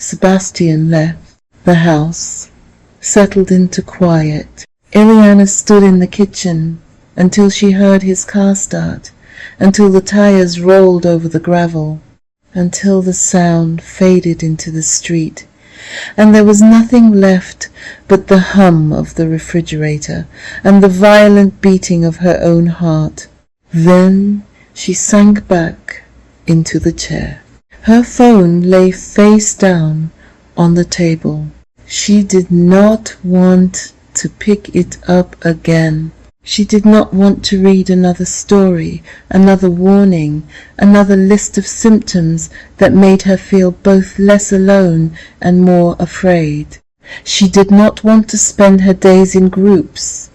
Sebastian left the house, settled into quiet. Eliana stood in the kitchen until she heard his car start, until the tires rolled over the gravel, until the sound faded into the street, and there was nothing left but the hum of the refrigerator and the violent beating of her own heart. Then she sank back into the chair. Her phone lay face down on the table. She did not want to pick it up again. She did not want to read another story, another warning, another list of symptoms that made her feel both less alone and more afraid. She did not want to spend her days in groups.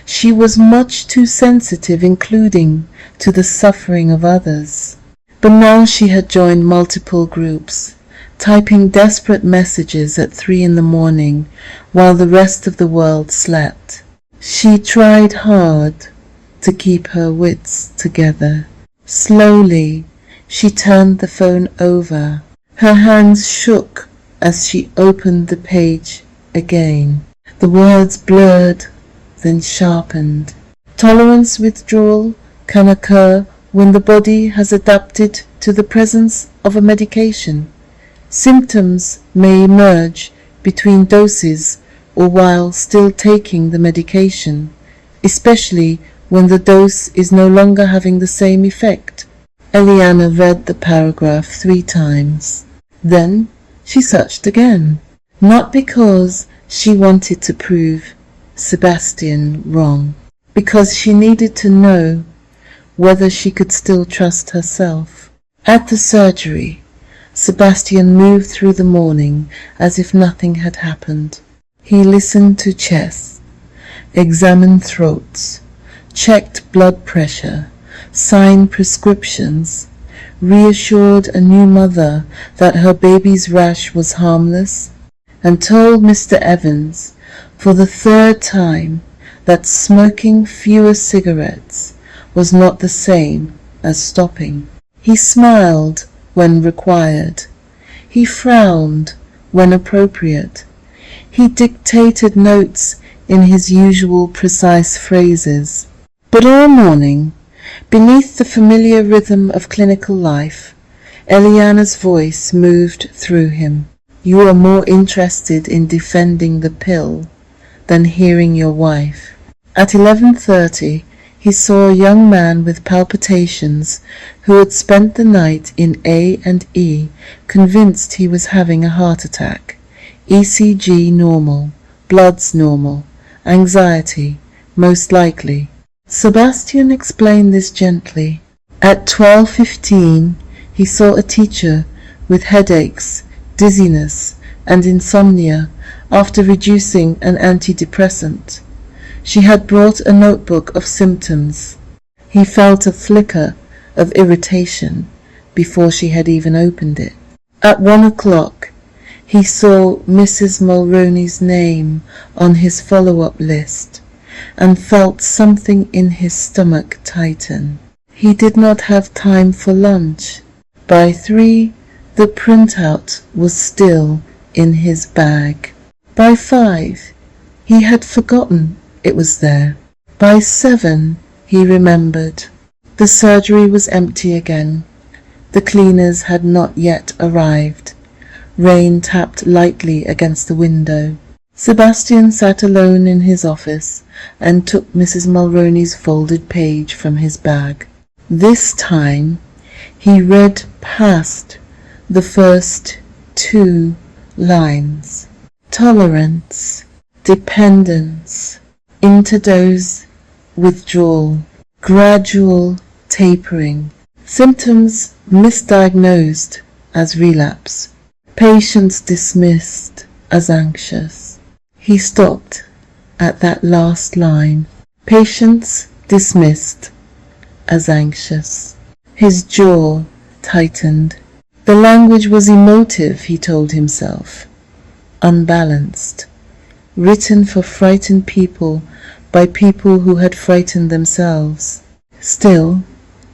She was much too sensitive, including to the suffering of others. But now she had joined multiple groups, typing desperate messages at 3 in the morning while the rest of the world slept. She tried hard to keep her wits together. Slowly, she turned the phone over. Her hands shook as she opened the page again. The words blurred, then sharpened. Tolerance withdrawal can occur when the body has adapted to the presence of a medication. Symptoms may emerge between doses or while still taking the medication, especially when the dose is no longer having the same effect. Eliana read the paragraph 3 times. Then she searched again, not because she wanted to prove Sebastian wrong, because she needed to know whether she could still trust herself. At the surgery, Sebastian moved through the morning as if nothing had happened. He listened to chests, examined throats, checked blood pressure, signed prescriptions, reassured a new mother that her baby's rash was harmless, and told Mr. Evans for the 3rd time that smoking fewer cigarettes was not the same as stopping. He smiled when required. He frowned when appropriate. He dictated notes in his usual precise phrases. But all morning, beneath the familiar rhythm of clinical life, Eliana's voice moved through him. You are more interested in defending the pill than hearing your wife. At 11:30, he saw a young man with palpitations who had spent the night in A&E, convinced he was having a heart attack. ECG normal, bloods normal, anxiety most likely. Sebastian explained this gently. At 12:15, he saw a teacher with headaches, dizziness, and insomnia after reducing an antidepressant. She had brought a notebook of symptoms. He felt a flicker of irritation before she had even opened it. At 1 o'clock, he saw Mrs. Mulroney's name on his follow-up list and felt something in his stomach tighten. He did not have time for lunch. By 3, the printout was still in his bag. By 5, he had forgotten it was there. By 7, he remembered. The surgery was empty again. The cleaners had not yet arrived. Rain tapped lightly against the window. Sebastian sat alone in his office and took Mrs. Mulroney's folded page from his bag. This time he read past the first 2 lines. Tolerance, dependence, interdose withdrawal, gradual tapering, symptoms misdiagnosed as relapse, patients dismissed as anxious. He stopped at that last line. Patients dismissed as anxious. His jaw tightened. The language was emotive, he told himself, unbalanced, written for frightened people by people who had frightened themselves. Still,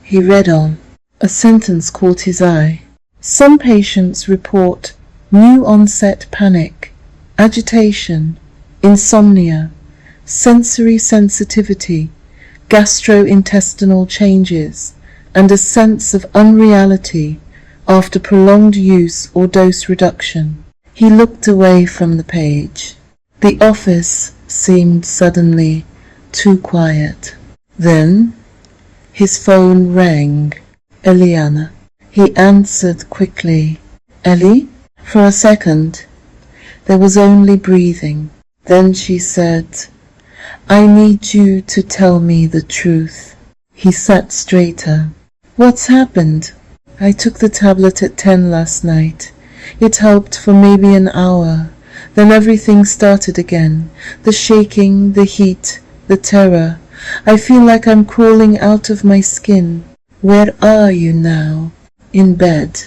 he read on. A sentence caught his eye. Some patients report new onset panic, agitation, insomnia, sensory sensitivity, gastrointestinal changes, and a sense of unreality after prolonged use or dose reduction. He looked away from the page. The office seemed suddenly too quiet. Then his phone rang. Eliana. He answered quickly. Ellie? For a second, there was only breathing. Then she said, I need you to tell me the truth. He sat straighter. What's happened? I took the tablet at 10 last night. It helped for maybe an hour. Then everything started again. The shaking, the heat, the terror. I feel like I'm crawling out of my skin. Where are you now? In bed.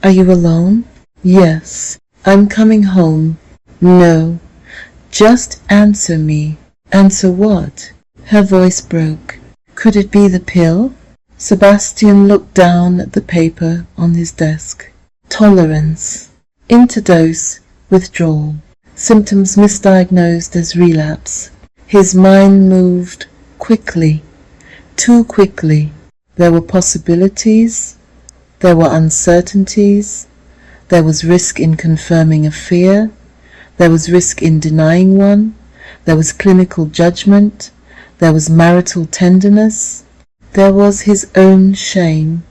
Are you alone? Yes. I'm coming home. No. Just answer me. Answer what? Her voice broke. Could it be the pill? Sebastian looked down at the paper on his desk. Tolerance. Interdose. Withdrawal. Symptoms misdiagnosed as relapse. His mind moved quickly. Too quickly. There were possibilities. There were uncertainties. There was risk in confirming a fear. There was risk in denying one. There was clinical judgment. There was marital tenderness. There was his own shame,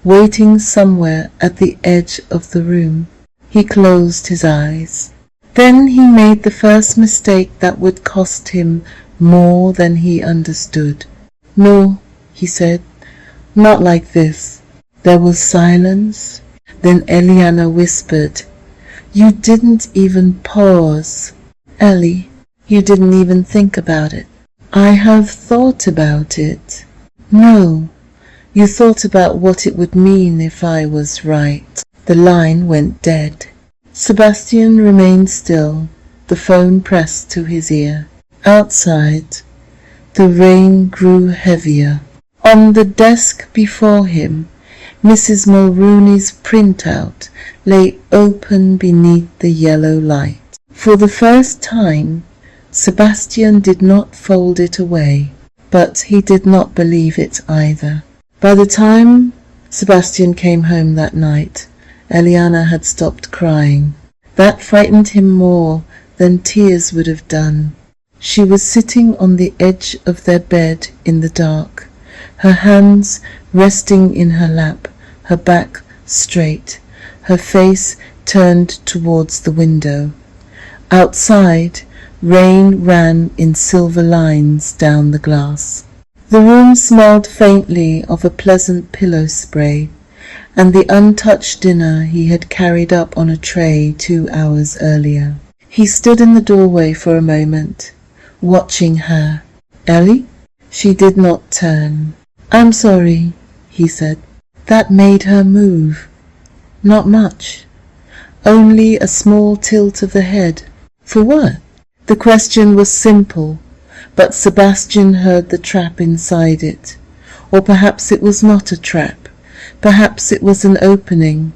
waiting somewhere at the edge of the room. He closed his eyes. Then he made the first mistake that would cost him more than he understood. No, he said, not like this. There was silence. Then Eliana whispered, You didn't even pause. Ellie, you didn't even think about it. I have thought about it. No, you thought about what it would mean if I was right. The line went dead. Sebastian remained still, the phone pressed to his ear. Outside, the rain grew heavier. On the desk before him, Mrs. Mulrooney's printout lay open beneath the yellow light. For the first time, Sebastian did not fold it away, but he did not believe it either. By the time Sebastian came home that night, Eliana had stopped crying. That frightened him more than tears would have done. She was sitting on the edge of their bed in the dark, her hands resting in her lap, her back straight, her face turned towards the window. Outside, rain ran in silver lines down the glass. The room smelled faintly of a pleasant pillow spray, and the untouched dinner he had carried up on a tray 2 hours earlier. He stood in the doorway for a moment, watching her. Ellie? She did not turn. I'm sorry, he said. That made her move. Not much. Only a small tilt of the head. For what? The question was simple, but Sebastian heard the trap inside it. Or perhaps it was not a trap. Perhaps it was an opening.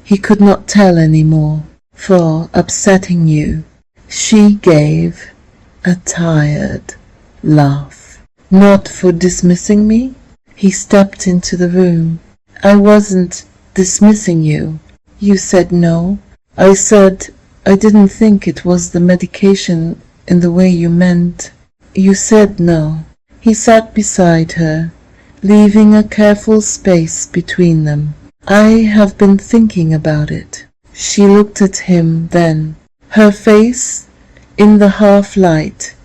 He could not tell any more. For upsetting you. She gave a tired laugh. Not for dismissing me? He stepped into the room. I wasn't dismissing you. You said no. I said I didn't think it was the medication in the way you meant. You said no. He sat beside her, leaving a careful space between them. I have been thinking about it. She looked at him then. Her face, in the half-light,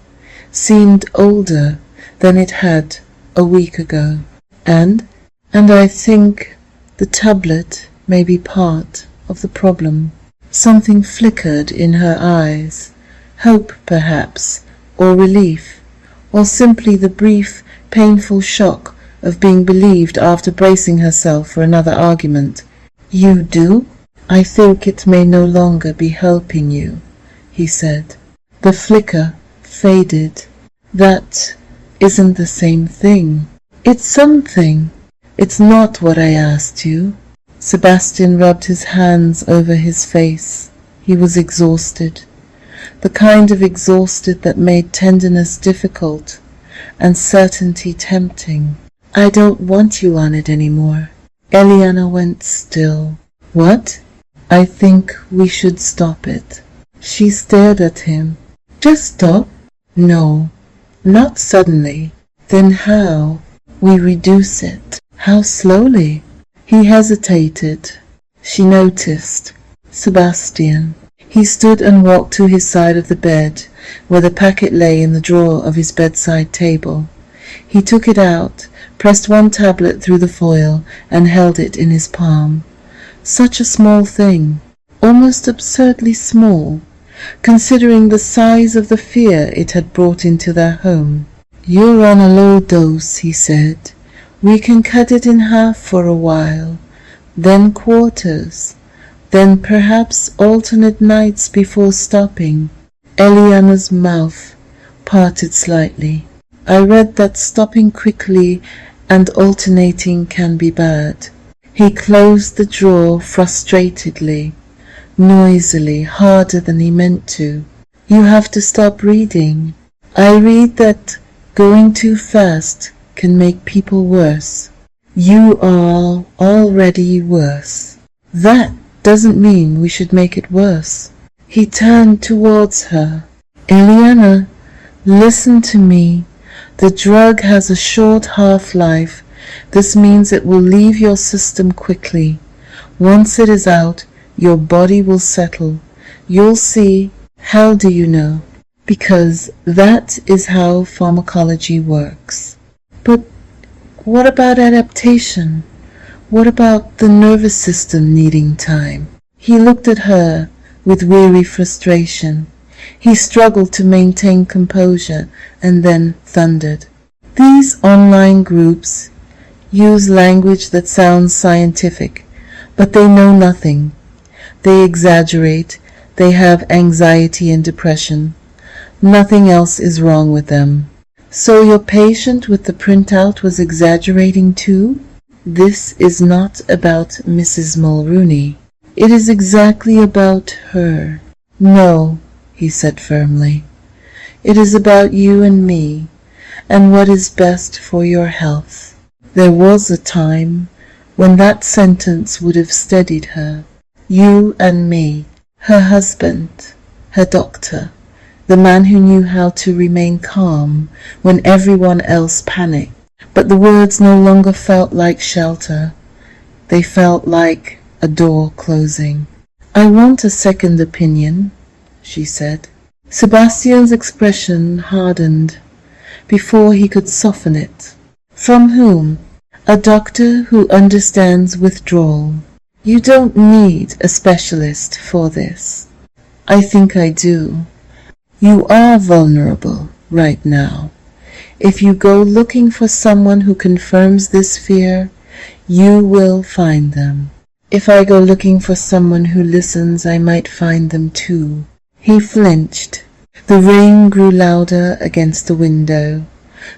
seemed older than it had a week ago. And I think the tablet may be part of the problem. Something flickered in her eyes. Hope, perhaps, or relief, or simply the brief, painful shock of being believed after bracing herself for another argument. You do? I think it may no longer be helping you, he said. The flicker faded. That isn't the same thing. It's something. It's not what I asked you. Sebastian rubbed his hands over his face. He was exhausted, the kind of exhausted that made tenderness difficult and certainty tempting. I don't want you on it anymore. Eliana went still. What? I think we should stop it. She stared at him. Just stop? No, not suddenly. Then how? We reduce it. How slowly? He hesitated. She noticed. Sebastian. He stood and walked to his side of the bed, where the packet lay in the drawer of his bedside table. He took it out, pressed one tablet through the foil, and held it in his palm. Such a small thing, almost absurdly small, considering the size of the fear it had brought into their home. You're on a low dose, he said. We can cut it in half for a while, then quarters, then perhaps alternate nights before stopping. Eliana's mouth parted slightly. I read that stopping quickly and alternating can be bad. He closed the drawer frustratedly, noisily, harder than he meant to. You have to stop reading. I read that going too fast can make people worse. You are already worse. That doesn't mean we should make it worse. He turned towards her. Eliana, listen to me. The drug has a short half-life. This means it will leave your system quickly. Once it is out, your body will settle. You'll see. How do you know? Because that is how pharmacology works. But what about adaptation? What about the nervous system needing time? He looked at her with weary frustration. He struggled to maintain composure and then thundered. These online groups use language that sounds scientific, but they know nothing. They exaggerate. They have anxiety and depression. Nothing else is wrong with them. So your patient with the printout was exaggerating too? This is not about Mrs. Mulrooney. It is exactly about her. No, he said firmly. It is about you and me, and what is best for your health. There was a time when that sentence would have steadied her. You and me, her husband, her doctor, the man who knew how to remain calm when everyone else panicked. But the words no longer felt like shelter. They felt like a door closing. I want a second opinion, she said. Sebastian's expression hardened before he could soften it. From whom? A doctor who understands withdrawal. You don't need a specialist for this. I think I do. You are vulnerable right now. If you go looking for someone who confirms this fear, you will find them. If I go looking for someone who listens, I might find them too. He flinched. The rain grew louder against the window.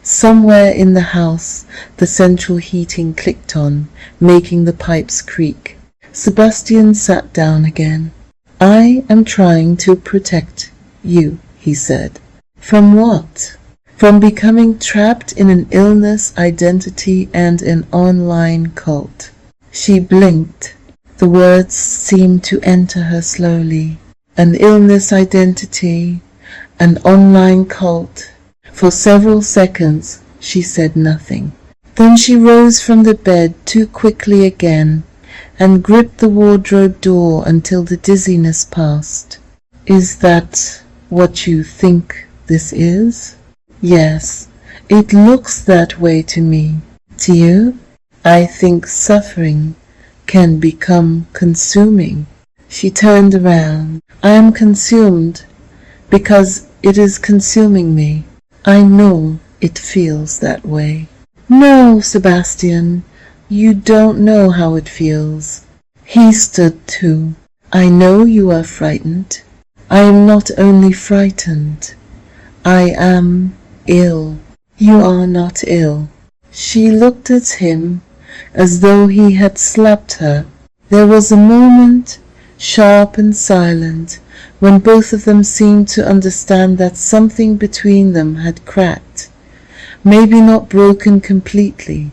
Somewhere in the house, the central heating clicked on, making the pipes creak. Sebastian sat down again. I am trying to protect you, he said. From what? From becoming trapped in an illness, identity, and an online cult. She blinked. The words seemed to enter her slowly. An illness, identity, an online cult. For several seconds she said nothing. Then she rose from the bed too quickly again and gripped the wardrobe door until the dizziness passed. Is that what you think this is? Yes, it looks that way to me. To you? I think suffering can become consuming. She turned around. I am consumed because it is consuming me. I know it feels that way. No, Sebastian, you don't know how it feels. He stood too. I know you are frightened. I am not only frightened. I am ill. You are not ill. She looked at him as though he had slapped her. There was a moment, sharp and silent, when both of them seemed to understand that something between them had cracked. Maybe not broken completely.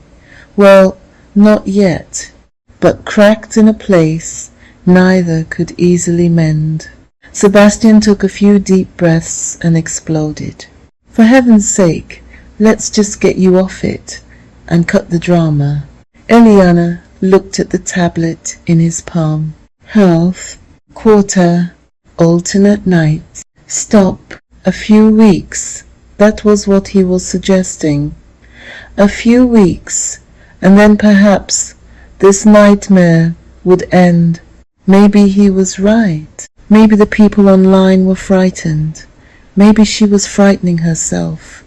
Well, not yet. But cracked in a place neither could easily mend. Sebastian took a few deep breaths and exploded. For heaven's sake, let's just get you off it and cut the drama. Eliana looked at the tablet in his palm. Half, quarter, alternate nights. Stop. A few weeks. That was what he was suggesting. A few weeks, and then perhaps this nightmare would end. Maybe he was right. Maybe the people online were frightened. Maybe she was frightening herself.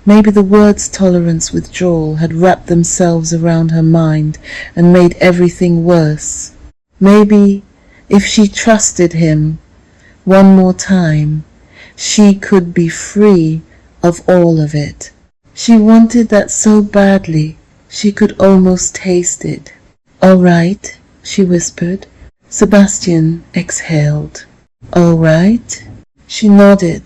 Maybe the words tolerance withdrawal had wrapped themselves around her mind and made everything worse. Maybe if she trusted him one more time, she could be free of all of it. She wanted that so badly, she could almost taste it. "All right," she whispered. Sebastian exhaled. "All right?" She nodded,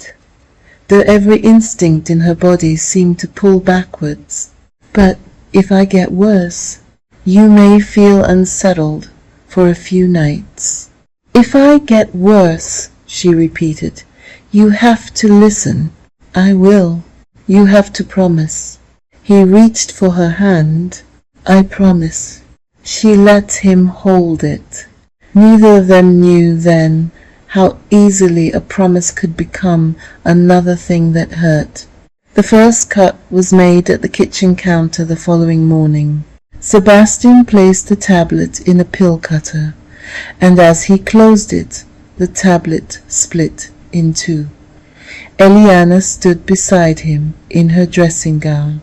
though every instinct in her body seemed to pull backwards. "But if I get worse, you may feel unsettled for a few nights." "If I get worse," she repeated, "you have to listen." "I will. You have to promise." He reached for her hand. "I promise." She let him hold it. Neither of them knew then how easily a promise could become another thing that hurt. The first cut was made at the kitchen counter the following morning. Sebastian placed the tablet in a pill cutter, and as he closed it, the tablet split in two. Eliana stood beside him in her dressing gown,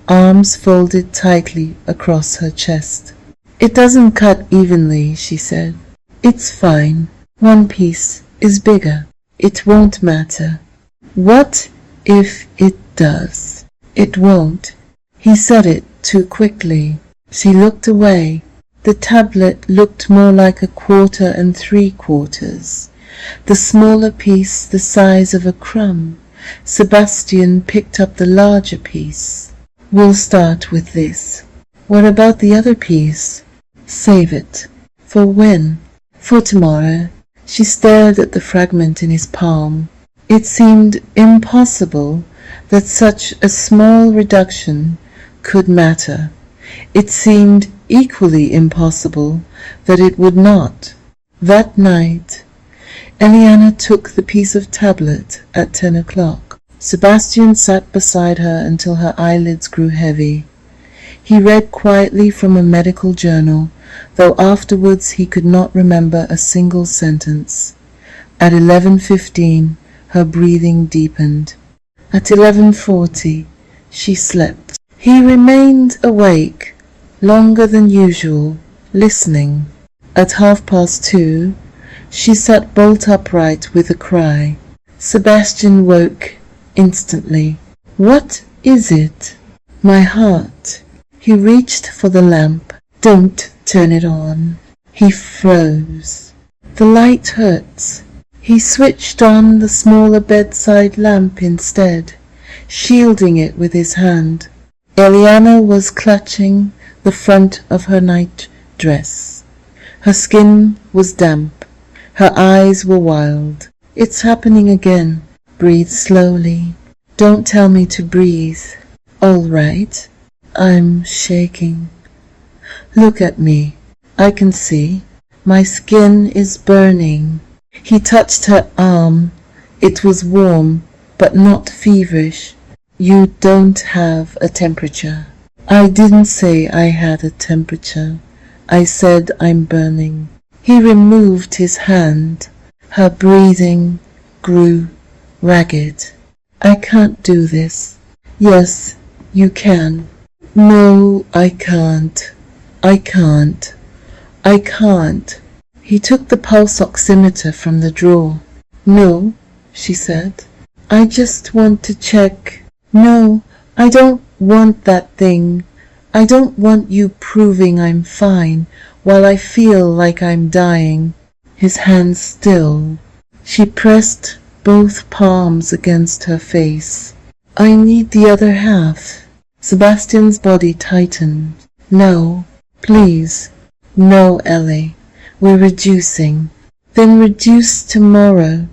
arms folded tightly across her chest. "It doesn't cut evenly," she said. "It's fine. One piece is bigger. It won't matter." "What if it does?" "It won't." He said it too quickly. She looked away. The tablet looked more like a quarter and 3/4. The smaller piece the size of a crumb. Sebastian picked up the larger piece. "We'll start with this." "What about the other piece?" "Save it." "For when?" "For tomorrow." She stared at the fragment in his palm. It seemed impossible that such a small reduction could matter. It seemed equally impossible that it would not. That night, Eliana took the piece of tablet at 10 o'clock. Sebastian sat beside her until her eyelids grew heavy. He read quietly from a medical journal, though afterwards he could not remember a single sentence. At 11:15, her breathing deepened. At 11:40, she slept. He remained awake longer than usual, listening. At 2:30, she sat bolt upright with a cry. Sebastian woke instantly. "What is it?" "My heart." He reached for the lamp. "Don't turn it on." He froze. "The light hurts." He switched on the smaller bedside lamp instead, shielding it with his hand. Eliana was clutching the front of her night dress. Her skin was damp. Her eyes were wild. "It's happening again." "Breathe slowly." "Don't tell me to breathe." "All right." "I'm shaking." "Look at me. I can see. My skin is burning." He touched her arm. It was warm, but not feverish. "You don't have a temperature." "I didn't say I had a temperature. I said I'm burning." He removed his hand. Her breathing grew ragged. "I can't do this." "Yes, you can." "No, I can't. I can't. I can't." He took the pulse oximeter from the drawer. "No," she said. "I just want to check." "No, I don't want that thing. I don't want you proving I'm fine. while I feel like I'm dying. His hands still. She pressed both palms against her face. I need the other half. Sebastian's body tightened. No, please. No, Ellie. We're reducing. Then reduce tomorrow.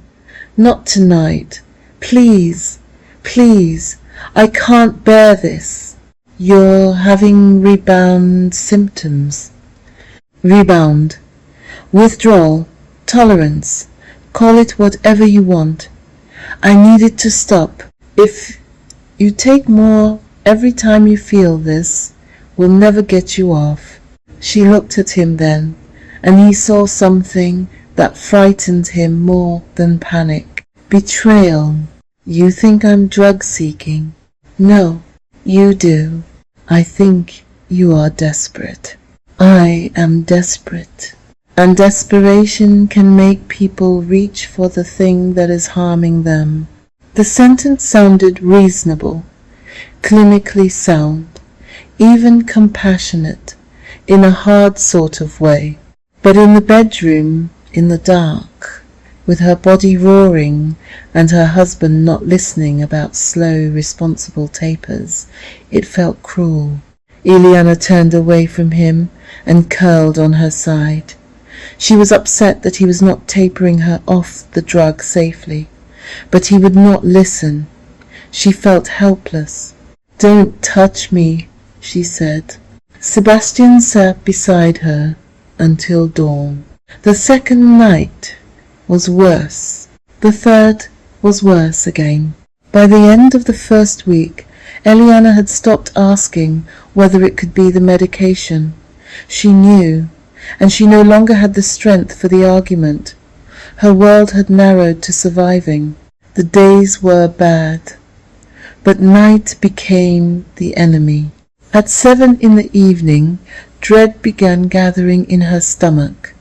Not tonight. Please. Please. I can't bear this. You're having rebound symptoms. Rebound. Withdrawal. Tolerance. Call it whatever you want. I need it to stop. If you take more every time you feel this, we'll never get you off. She looked at him then, and he saw something that frightened him more than panic. Betrayal. You think I'm drug-seeking? No, you do. I think you are desperate. I am desperate. And desperation can make people reach for the thing that is harming them. The sentence sounded reasonable, clinically sound, even compassionate, in a hard sort of way. But in the bedroom, in the dark, with her body roaring and her husband not listening about slow, responsible tapers, it felt cruel. Eliana turned away from him and curled on her side. She was upset that he was not tapering her off the drug safely, but he would not listen. She felt helpless. Don't touch me, she said. Sebastian sat beside her until dawn. The second night was worse. The third was worse again. By the end of the first week, Eliana had stopped asking whether it could be the medication. She knew, and she no longer had the strength for the argument. Her world had narrowed to surviving. The days were bad, but night became the enemy. At 7 in the evening, dread began gathering in her stomach.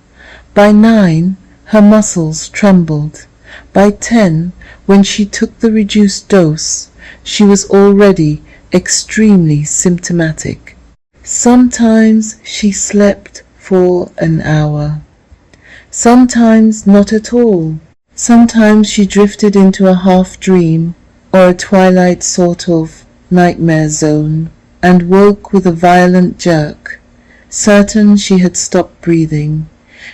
By 9, her muscles trembled. By 10, when she took the reduced dose, she was already extremely symptomatic. Sometimes she slept for an hour. Sometimes not at all. Sometimes she drifted into a half-dream or a twilight sort of nightmare zone and woke with a violent jerk. Certain she had stopped breathing,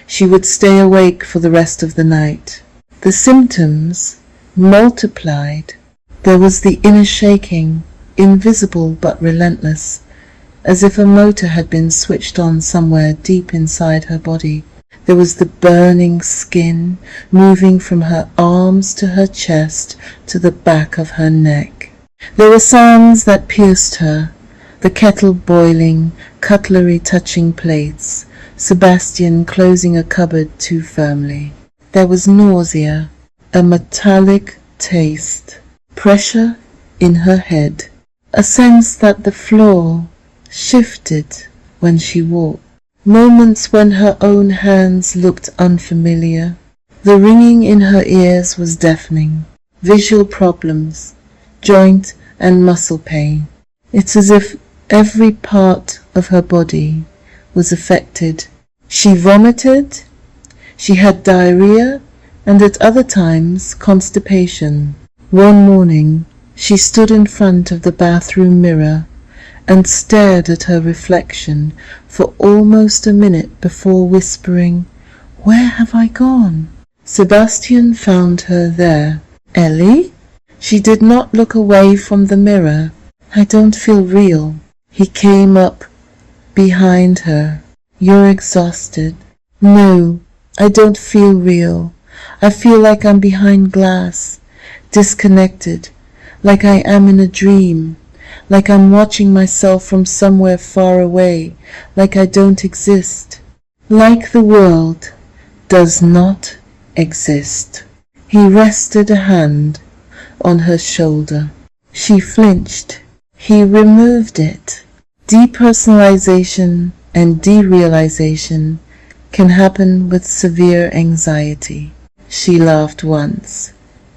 she would stay awake for the rest of the night. The symptoms multiplied. There was the inner shaking, invisible but relentless, as if a motor had been switched on somewhere deep inside her body. There was the burning skin moving from her arms to her chest to the back of her neck. There were sounds that pierced her, the kettle boiling, cutlery touching plates, Sebastian closing a cupboard too firmly. There was nausea, a metallic taste, pressure in her head, a sense that the floor shifted when she walked. Moments when her own hands looked unfamiliar. The ringing in her ears was deafening. Visual problems, joint and muscle pain. It's as if every part of her body was affected. She vomited, she had diarrhea, and at other times constipation. One morning she stood in front of the bathroom mirror and stared at her reflection for almost a minute before whispering, "Where have I gone?" Sebastian found her there. "Ellie?" She did not look away from the mirror. "I don't feel real." He came up behind her. "You're exhausted." "No, I don't feel real. I feel like I'm behind glass, disconnected, like I am in a dream. Like I'm watching myself from somewhere far away, like I don't exist. Like the world does not exist." He rested a hand on her shoulder. She flinched. He removed it. Depersonalization and derealization can happen with severe anxiety. She laughed once,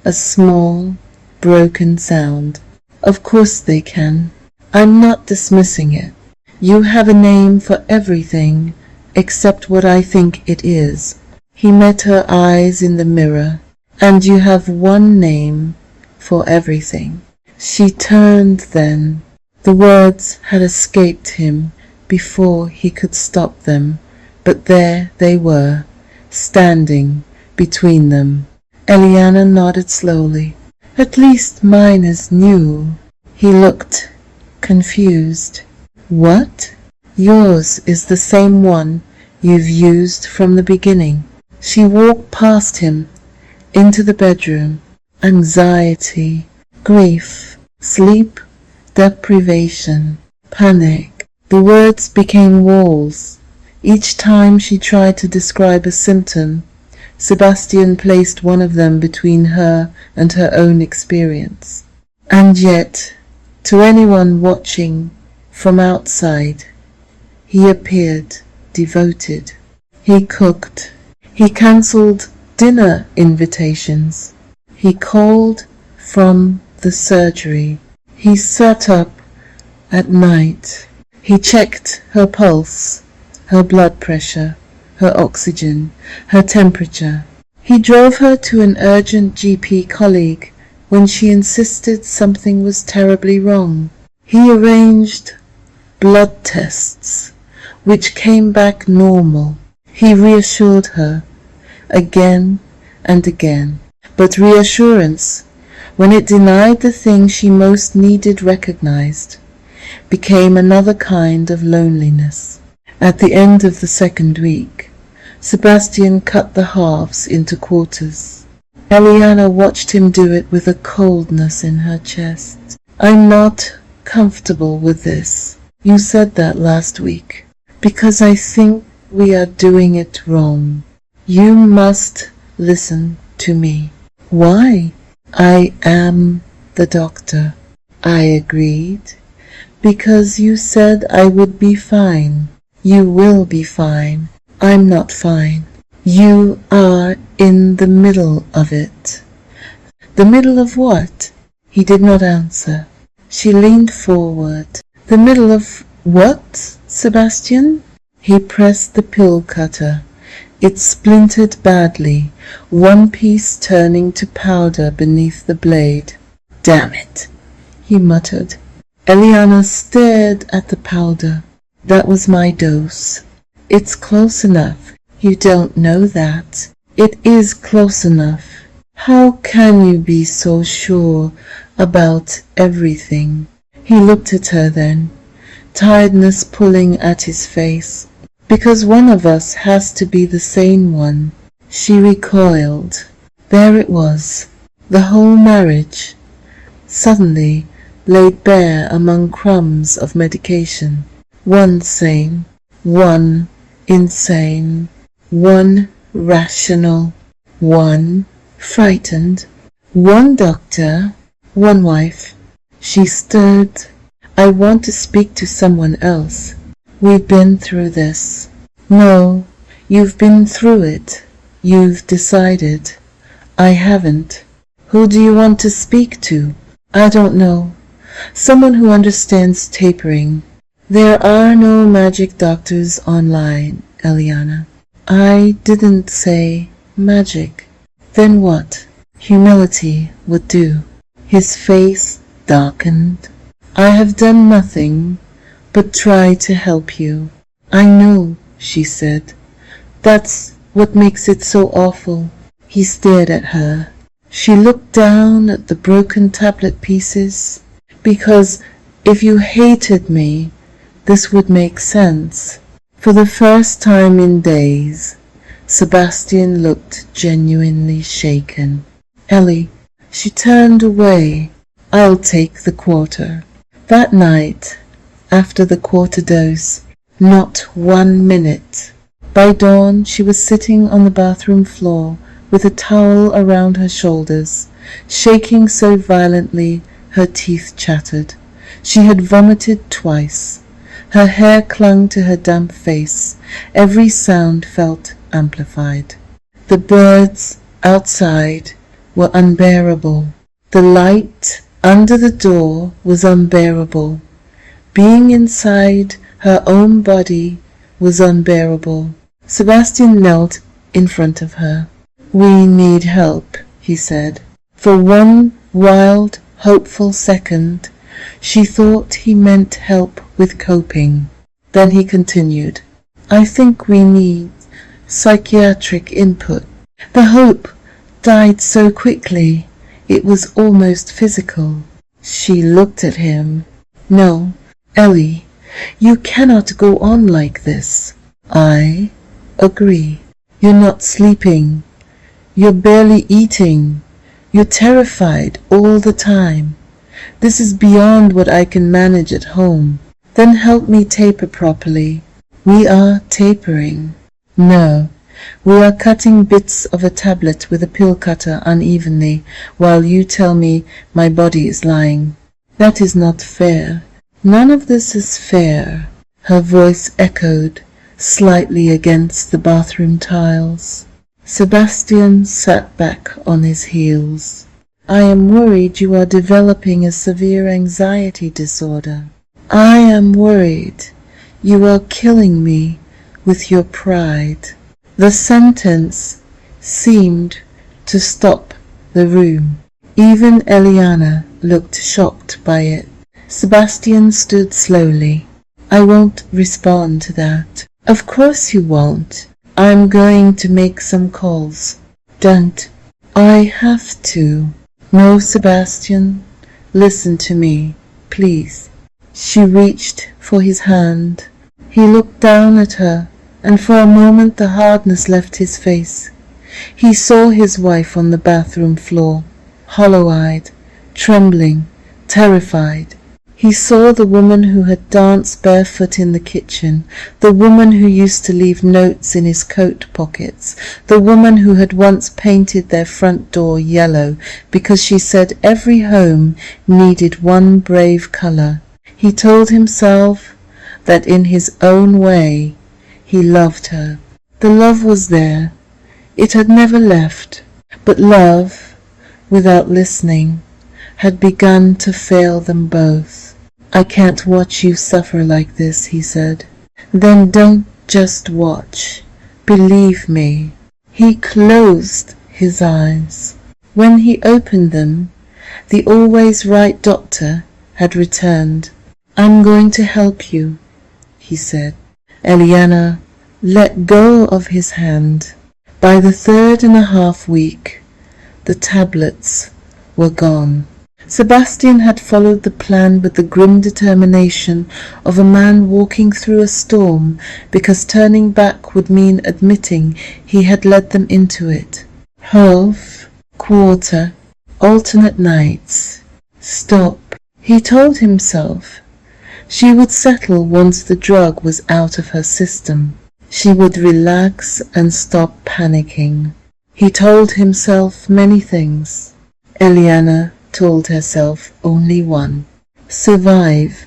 a small, broken sound. Of course they can. I'm not dismissing it. You have a name for everything except what I think it is. He met her eyes in the mirror. And you have one name for everything. She turned then. The words had escaped him before he could stop them, but there they were, standing between them. Eliana nodded slowly. At least mine is new. He looked confused. What? Yours is the same one you've used from the beginning. She walked past him into the bedroom. Anxiety, grief, sleep deprivation, panic. The words became walls. Each time she tried to describe a symptom, Sebastian placed one of them between her and her own experience. And yet, to anyone watching from outside, he appeared devoted. He cooked. He cancelled dinner invitations. He called from the surgery. He sat up at night. He checked her pulse, her blood pressure, her oxygen, her temperature. He drove her to an urgent GP colleague when she insisted something was terribly wrong. He arranged blood tests, which came back normal. He reassured her again and again. But reassurance, when it denied the thing she most needed recognized, became another kind of loneliness. At the end of the second week, Sebastian cut the halves into quarters. Eliana watched him do it with a coldness in her chest. I'm not comfortable with this. You said that last week, because I think we are doing it wrong. You must listen to me. Why? I am the doctor. I agreed. Because you said I would be fine. You will be fine. I'm not fine. You are in the middle of it. The middle of what? He did not answer. She leaned forward. The middle of what, Sebastian? He pressed the pill cutter. It splintered badly, one piece turning to powder beneath the blade. Damn it, he muttered. Eliana stared at the powder. That was my dose. It's close enough. You don't know that. It is close enough. How can you be so sure about everything? He looked at her then, tiredness pulling at his face. Because one of us has to be the sane one. She recoiled. There it was, the whole marriage, suddenly laid bare among crumbs of medication. One sane, one insane, one rational, one frightened, one doctor, one wife. She stirred. I want to speak to someone else. We've been through this. No, you've been through it. You've decided. I haven't. Who do you want to speak to? I don't know. Someone who understands tapering. There are no magic doctors online, Eliana. I didn't say magic. Then what? Humility would do. His face darkened. I have done nothing but try to help you. I know, she said. That's what makes it so awful. He stared at her. She looked down at the broken tablet pieces. Because if you hated me, this would make sense. For the first time in days, Sebastian looked genuinely shaken. Ellie, she turned away. I'll take the quarter. That night, after the quarter dose, not 1 minute. By dawn, she was sitting on the bathroom floor with a towel around her shoulders, shaking so violently her teeth chattered. She had vomited twice. Her hair clung to her damp face. Every sound felt amplified. The birds outside were unbearable. The light under the door was unbearable. Being inside her own body was unbearable. Sebastian knelt in front of her. "We need help," he said. For one wild, hopeful second, she thought he meant help with coping. Then he continued, "I think we need psychiatric input." The hope died so quickly, it was almost physical. She looked at him. "No, Ellie, you cannot go on like this." "I agree. You're not sleeping. You're barely eating. You're terrified all the time. This is beyond what I can manage at home. Then help me taper properly." "We are tapering." "No. We are cutting bits of a tablet with a pill cutter unevenly, while you tell me my body is lying. That is not fair." "None of this is fair." Her voice echoed slightly against the bathroom tiles. Sebastian sat back on his heels. "I am worried you are developing a severe anxiety disorder. I am worried you are killing me with your pride." The sentence seemed to stop the room. Even Eliana looked shocked by it. Sebastian stood slowly. "I won't respond to that." "Of course you won't. I'm going to make some calls." "Don't." "I have to." "No, Sebastian. Listen to me, please." She reached for his hand. He looked down at her, and for a moment the hardness left his face. He saw his wife on the bathroom floor, hollow-eyed, trembling, terrified. He saw the woman who had danced barefoot in the kitchen, the woman who used to leave notes in his coat pockets, the woman who had once painted their front door yellow because she said every home needed one brave color. He told himself that in his own way he loved her. The love was there. It had never left. But love, without listening, had begun to fail them both. "I can't watch you suffer like this," he said. "Then don't just watch. Believe me." He closed his eyes. When he opened them, the always right doctor had returned. "I'm going to help you," he said. Eliana let go of his hand. By the 3.5 week, the tablets were gone. Sebastian had followed the plan with the grim determination of a man walking through a storm, because turning back would mean admitting he had led them into it. Half, quarter, alternate nights. Stop, he told himself. She would settle once the drug was out of her system. She would relax and stop panicking. He told himself many things. Eliana told herself only one. Survive.